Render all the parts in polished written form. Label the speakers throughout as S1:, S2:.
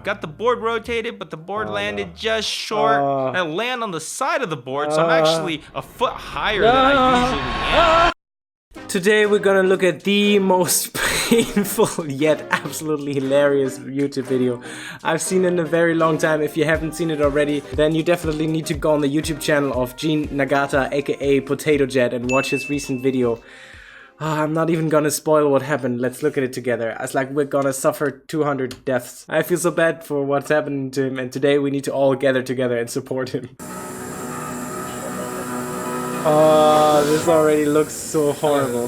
S1: Got the board rotated, but the board landed just short. I land on the side of the board, so I'm actually a foot higher than I usually am.
S2: Today we're gonna look at the most painful yet absolutely hilarious YouTube video I've seen in a very long time. If you haven't seen it already, then you definitely need to go on the YouTube channel of Gene Nagata, aka Potato Jet, and watch his recent video. I'm not even gonna spoil what happened. Let's look at it together. It's like we're gonna suffer 200 deaths. I feel so bad for what's happening to him, and today we need to all gather together and support him. Oh, this already looks so horrible.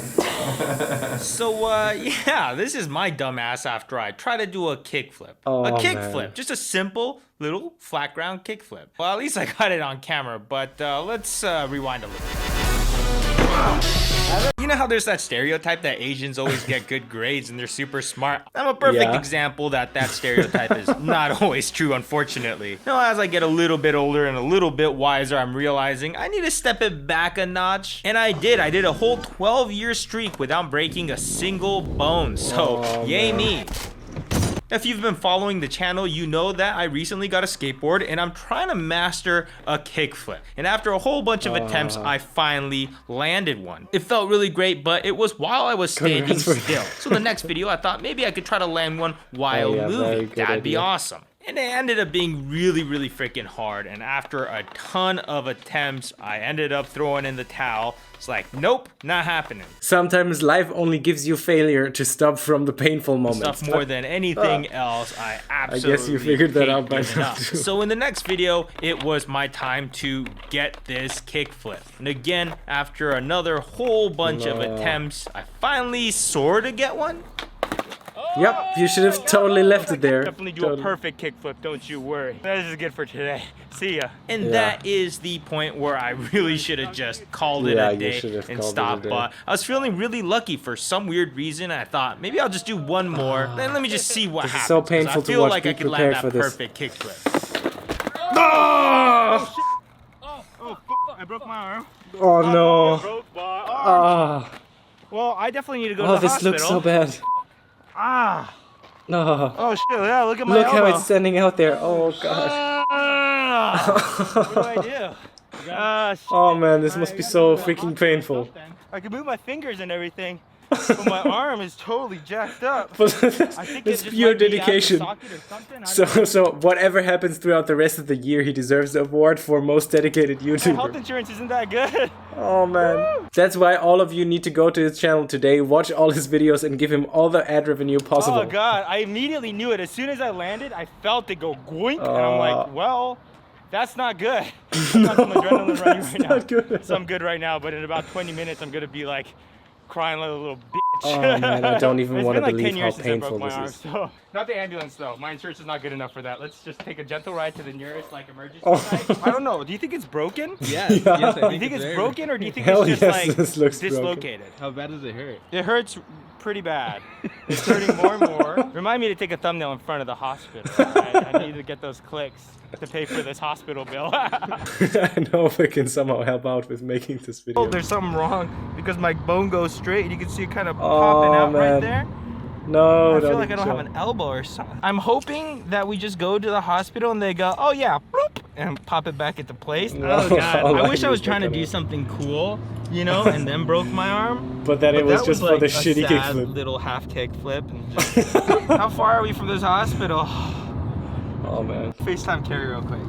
S1: So, yeah, this is my dumbass after I try to do a kickflip. A kickflip, just a simple little flat ground kickflip. Well, at least I got it on camera, but let's rewind a little. You know how there's that stereotype that Asians always get good grades and they're super smart? I'm a perfect example that stereotype is not always true, unfortunately. Now, as I get a little bit older and a little bit wiser, I'm realizing I need to step it back a notch. And I did. I did a whole 12-year streak without breaking a single bone. So, yay me. If you've been following the channel, you know that I recently got a skateboard and I'm trying to master a kickflip. And after a whole bunch of attempts, I finally landed one. It felt really great, but it was while I was standing still. So the next video, I thought maybe I could try to land one while moving. That'd be awesome. And it ended up being really, really freaking hard. And after a ton of attempts, I ended up throwing in the towel. It's like, nope, not happening.
S2: Sometimes life only gives you failure to stop from the painful moments.
S1: Stuff more than anything else, I absolutely
S2: I guess you figured that out by now too.
S1: So in the next video, it was my time to get this kickflip. And again, after another whole bunch of attempts, I finally sort of get one.
S2: Yep, you should have totally left it there.
S1: Definitely do a perfect kickflip, don't you worry. This is good for today. See ya. And that is the point where I really should have just called it a day and stopped. But I was feeling really lucky for some weird reason. I thought maybe I'll just do one more. Then let me just see what happens.
S2: It's so painful to watch. I feel like I could land that
S1: perfect kickflip.
S2: Oh!
S1: Oh, I broke my arm.
S2: Oh no.
S1: Well, I definitely need to go to the hospital.
S2: Oh, this looks so bad. No.
S1: Oh shit, yeah, look at my
S2: elbow.
S1: Look
S2: how it's standing out there. Oh gosh.
S1: What do I do?
S2: Oh man, this must be so freaking painful.
S1: I can move my fingers and everything, but my arm is totally jacked up.
S2: But it's pure dedication. So whatever happens throughout the rest of the year, he deserves the award for most dedicated YouTuber.
S1: My health insurance isn't that good.
S2: Oh man. Woo! That's why all of you need to go to his channel today, watch all his videos, and give him all the ad revenue possible.
S1: Oh god, I immediately knew it. As soon as I landed, I felt it go goink, and I'm like, well, that's not good. I'm not some adrenaline running right now.
S2: Good.
S1: So I'm good right now, but in about 20 minutes, I'm gonna be like crying like a little bitch.
S2: Oh man, I don't even want to
S1: like
S2: believe how painful this is.
S1: So. Not the ambulance though. My insurance is not good enough for that. Let's just take a gentle ride to the nearest emergency site. I don't know. Do you think it's broken?
S3: Yes,
S1: do you think it's broken or do you think it's just like dislocated?
S3: Broken. How bad does it hurt?
S1: It hurts pretty bad. It's hurting more and more. Remind me to take a thumbnail in front of the hospital. I need to get those clicks to pay for this hospital bill.
S2: I know if I can somehow help out with making this video.
S1: Oh, there's something wrong because my bone goes straight and you can see it kind of popping out right there.
S2: No,
S1: I feel like I don't have an elbow or something. I'm hoping that we just go to the hospital and they go, oh yeah, bloop, and pop it back into place.
S2: No,
S1: oh god, I wish I was trying to do something cool, you know, and then broke my arm.
S2: But then it was just for the shitty kickflip.
S1: Little half kickflip. And just... How far are we from this hospital?
S2: Oh man.
S1: FaceTime Carrie real quick.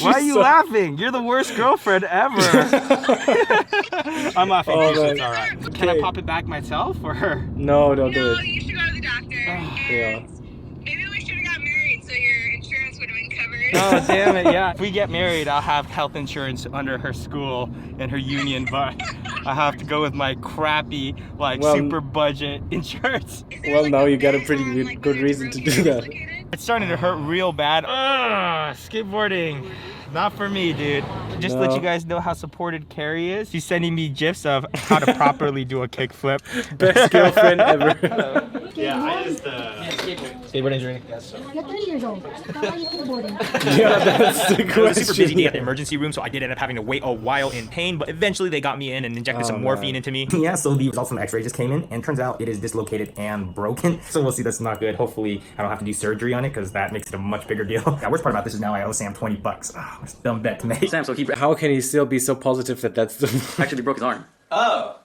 S1: Why are you laughing? You're the worst girlfriend ever. I'm laughing. It's all right. Okay. Can I pop it back myself or her?
S2: No, don't do it.
S4: No, you should go to the doctor.
S2: Yeah.
S4: Maybe we should have got married so your insurance would have been covered.
S1: Oh, damn it, yeah. If we get married, I'll have health insurance under her school and her union, but I have to go with my crappy, super budget insurance.
S2: Well, now you got a pretty good reason to do that.
S1: It's starting to hurt real bad. Skateboarding. Not for me, dude. Just to let you guys know how supported Carrie is. She's sending me gifs of how to properly do a kickflip.
S2: Best girlfriend ever.
S1: Yeah, I just Skateboard injury? Yes.
S3: You're 30 years old. How are you skateboarding?
S2: Yeah, that's the
S1: It was a super busy day at the
S2: question.
S1: emergency room, so I did end up having to wait a while in pain, but eventually they got me in and injected some morphine into me.
S5: Yeah, so the results from the x-ray just came in, and turns out it is dislocated and broken. So we'll see, that's not good. Hopefully I don't have to do surgery on it, because that makes it a much bigger deal. The worst part about this is now I owe Sam 20 bucks. Oh, it's a dumb bet to make.
S6: Sam, so he
S2: How can he still be so positive that that's the...
S6: actually broke his arm.
S1: Oh.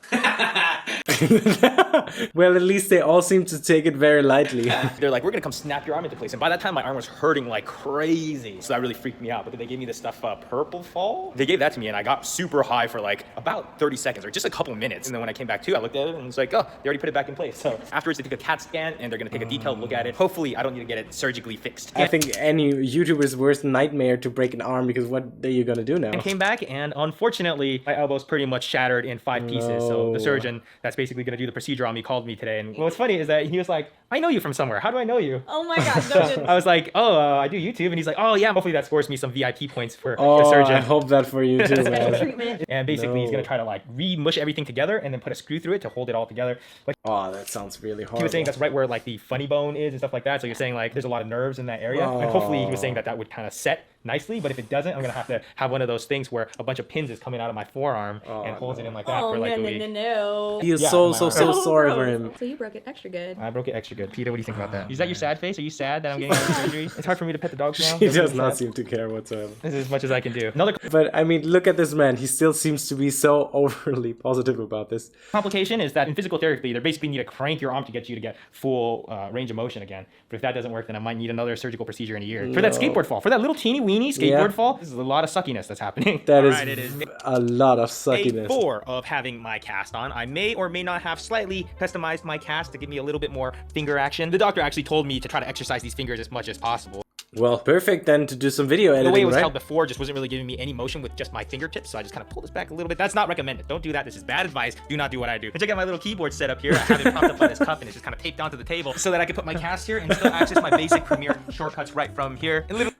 S2: Well, at least they all seem to take it very lightly.
S1: They're like, we're gonna come snap your arm into place. And by that time, my arm was hurting like crazy. So that really freaked me out. But then they gave me this stuff, Purple Fall. They gave that to me and I got super high for like about 30 seconds or just a couple minutes. And then when I came back to, I looked at it and it's like, oh, they already put it back in place. So afterwards, they took a CAT scan and they're gonna take a detailed look at it. Hopefully, I don't need to get it surgically fixed.
S2: I think any YouTuber's worst nightmare to break an arm, because what are you gonna do now?
S1: And came back and unfortunately, my elbow's pretty much shattered in 5 pieces. So the surgeon that's basically gonna do the procedure on me called me today. And what's funny is that he was like, I know you from somewhere. How do I know you?
S7: Oh my gosh, don't
S1: I was like, oh, I do YouTube. And he's like, oh yeah, hopefully that scores me some VIP points for the
S2: Oh,
S1: surgeon.
S2: I hope that for you too,
S7: Special
S2: man.
S7: treatment.
S1: And basically he's gonna try to like re-mush everything together and then put a screw through it to hold it all together. Like
S2: Oh, that sounds really hard.
S1: he was saying that's right where like the funny bone is and stuff like that. So you're saying like there's a lot of nerves in that area. And hopefully he was saying that that would kind of set nicely. But if it doesn't, I'm gonna have to have one of those things where a bunch of pins is coming out of my forearm and holds it in like that
S7: Oh
S1: for like
S7: no,
S1: a
S7: no,
S1: week.
S7: no, no.
S2: He is
S1: Yeah,
S2: so
S1: my arm.
S2: sorry for him.
S7: So you broke it extra good.
S1: I broke it extra good. Peter, what do you think about that? Is that your sad face? Are you sad that I'm getting out of surgery? It's hard for me to pet the dogs now.
S2: He
S1: Doesn't
S2: does
S1: it
S2: not
S1: sad?
S2: seem to care whatsoever.
S1: This is as much as I can do. Another
S2: But I mean, look at this man. He still seems to be so overly positive about this.
S1: complication is that in physical therapy, they basically need to crank your arm to get you to get full range of motion again. But if that doesn't work, then I might need another surgical procedure in a year. For that skateboard fall, for that little teeny weeny skateboard fall, this is a lot of suckiness that's happening.
S2: That is
S1: Alright, it is
S2: a lot of
S1: day
S2: suckiness.
S1: 4 of having my cast on. I may or may not have slightly customized my cast to give me a little bit more finger action. The doctor actually told me to try to exercise these fingers as much as possible.
S2: Well, perfect then to do some video editing,
S1: The way it was
S2: right?
S1: held before just wasn't really giving me any motion with just my fingertips, so I just kind of pulled this back a little bit. That's not recommended. Don't do that. This is bad advice. Do not do what I do. And check out my little keyboard setup here. I have it propped up on this cup, and it's just kind of taped onto the table so that I can put my cast here and still access my basic Premiere shortcuts right from here. And literally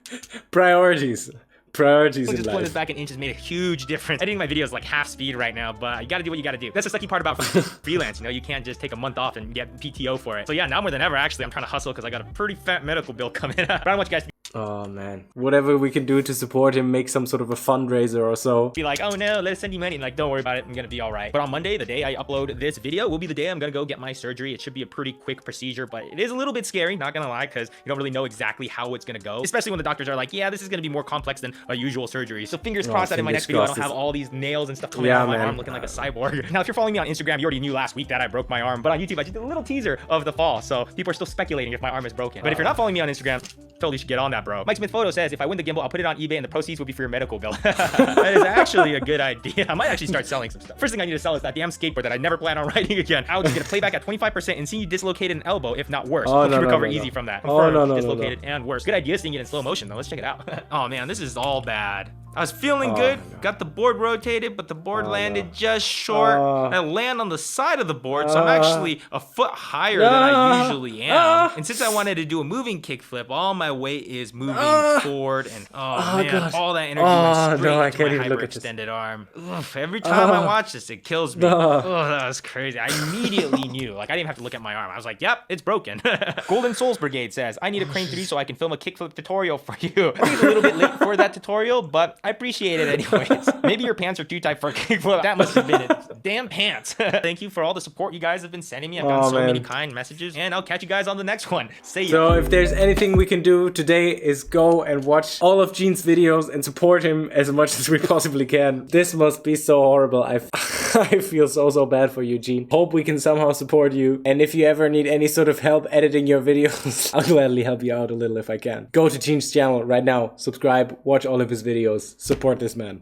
S2: Priorities. Priorities in
S1: just pulling this
S2: life.
S1: back in inches made a huge difference. Editing my videos like half speed right now, but you gotta do what you gotta do. That's the sucky part about freelance, you know, you can't just take a month off and get PTO for it. So yeah, now more than ever, actually, I'm trying to hustle because I got a pretty fat medical bill coming up. But I don't want you guys to
S2: Oh man. Whatever we can do to support him, make some sort of a fundraiser or so.
S1: be like, oh no, let's send you money. And like, don't worry about it. I'm gonna be all right. But on Monday, the day I upload this video, will be the day I'm gonna go get my surgery. It should be a pretty quick procedure, but it is a little bit scary, not gonna lie, because you don't really know exactly how it's gonna go. Especially when the doctors are like, yeah, this is gonna be more complex than a usual surgery. So fingers crossed that in my
S2: fingers
S1: next video, I don't
S2: crossed.
S1: have all these nails and stuff coming
S2: Yeah,
S1: out of my
S2: man.
S1: arm looking like a cyborg. Now, if you're following me on Instagram, you already knew last week that I broke my arm. But on YouTube, I just did a little teaser of the fall. So people are still speculating if my arm is broken. But if you're not following me on Instagram, totally should get on that, bro. Mike Smith Photo says, if I win the gimbal, I'll put it on eBay and the proceeds will be for your medical bill. That is actually a good idea. I might actually start selling some stuff. First thing I need to sell is that damn skateboard that I never plan on riding again. I was gonna play back at 25% and see you dislocated an elbow, if not worse.
S2: Oh,
S1: Hope
S2: no,
S1: you
S2: no,
S1: recover
S2: no, no.
S1: easy from that.
S2: Oh,
S1: Confirmed,
S2: no, no, no,
S1: dislocated and worse. Good idea seeing it in slow motion though. Let's check it out. Oh man, this is all bad. I was feeling good, got the board rotated, but the board landed just short. I land on the side of the board, so I'm actually a foot higher than I usually am. And since I wanted to do a moving kickflip, all my weight is moving forward, and man,
S2: God.
S1: all that energy went straight
S2: no, I
S1: into
S2: can't
S1: my
S2: even look at this.
S1: hyperextended arm. Ugh, every time I watch this, it kills me. Oh, that was crazy. I immediately knew. Like, I didn't even have to look at my arm. I was like, yep, it's broken. Golden Souls Brigade says, I need a Crane 3 so I can film a kickflip tutorial for you. I think it's a little bit late for that tutorial, but I appreciate it anyways. Maybe your pants are too tight for a kickflip. That must have been it. Damn pants. Thank you for all the support you guys have been sending me. I've gotten so many kind messages, and I'll catch you guys on the next one. See ya.
S2: So if there's anything we can do today is go and watch all of Gene's videos and support him as much as we possibly can. This must be so horrible. I feel so bad for you, Gene. Hope we can somehow support you. And if you ever need any sort of help editing your videos, I'll gladly help you out a little if I can. Go to Gene's channel right now, subscribe, watch all of his videos, support this man.